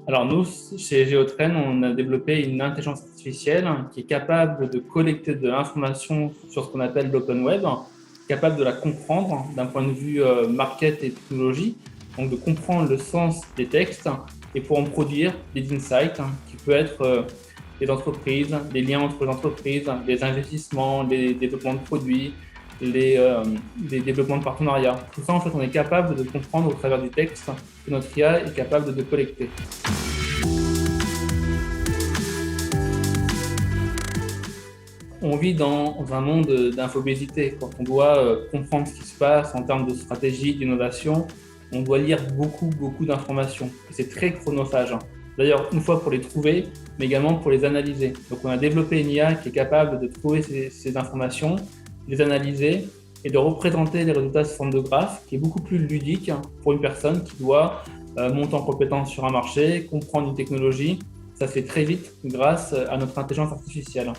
Alors nous, chez Geotrain, on a développé une intelligence artificielle qui est capable de collecter de l'information sur ce qu'on appelle l'open web, capable de la comprendre d'un point de vue market et technologie, donc de comprendre le sens des textes et pour en produire des insights qui peuvent être des entreprises, des liens entre les entreprises, des investissements, les développements de produits, les développements de partenariats. Tout ça, en fait, on est capable de comprendre au travers du texte que notre IA est capable de collecter. On vit dans un monde d'infobésité. Quand on doit comprendre ce qui se passe en termes de stratégie, d'innovation, on doit lire beaucoup d'informations. Et c'est très chronophage. D'ailleurs, une fois pour les trouver, mais également pour les analyser. Donc, on a développé une IA qui est capable de trouver ces informations, les analyser et de représenter les résultats sous forme de graphe, qui est beaucoup plus ludique pour une personne qui doit monter en compétence sur un marché, comprendre une technologie. Ça se fait très vite grâce à notre intelligence artificielle.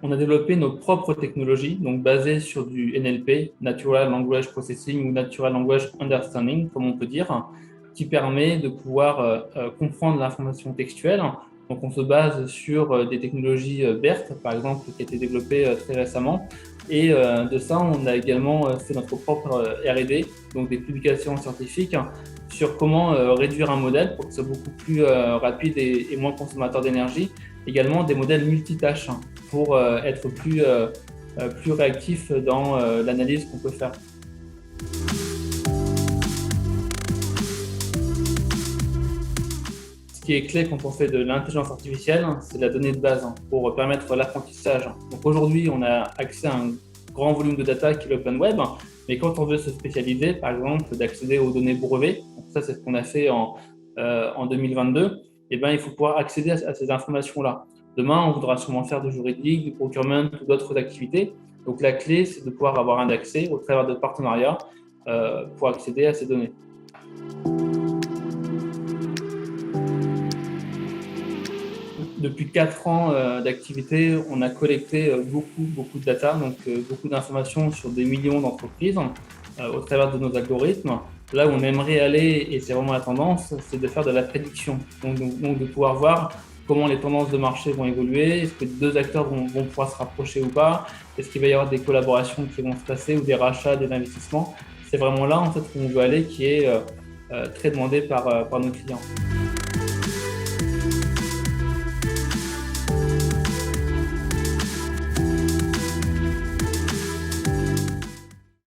On a développé nos propres technologies, donc basées sur du NLP, Natural Language Processing ou Natural Language Understanding, comme on peut dire, qui permet de pouvoir comprendre l'information textuelle. Donc on se base sur des technologies BERT, par exemple, qui a été développée très récemment. Et de ça, on a également fait notre propre R&D, donc des publications scientifiques sur comment réduire un modèle pour que ce soit beaucoup plus rapide et moins consommateur d'énergie. Également des modèles multitâches pour être plus réactif dans l'analyse qu'on peut faire. Ce qui est clé quand on fait de l'intelligence artificielle, c'est la donnée de base pour permettre l'apprentissage. Donc aujourd'hui, on a accès à un grand volume de data qui est l'open web, mais quand on veut se spécialiser, par exemple, d'accéder aux données brevets, donc ça c'est ce qu'on a fait en 2022, et ben, il faut pouvoir accéder à ces informations-là. Demain, on voudra sûrement faire du juridique, du procurement ou d'autres activités. Donc la clé, c'est de pouvoir avoir un accès au travers de partenariats pour accéder à ces données. Depuis 4 ans d'activité, on a collecté beaucoup de data, donc beaucoup d'informations sur des millions d'entreprises au travers de nos algorithmes. Là où on aimerait aller, et c'est vraiment la tendance, c'est de faire de la prédiction, donc de pouvoir voir comment les tendances de marché vont évoluer, est-ce que deux acteurs vont pouvoir se rapprocher ou pas, est-ce qu'il va y avoir des collaborations qui vont se passer ou des rachats, des investissements. C'est vraiment là en fait où on veut aller, qui est très demandé par nos clients.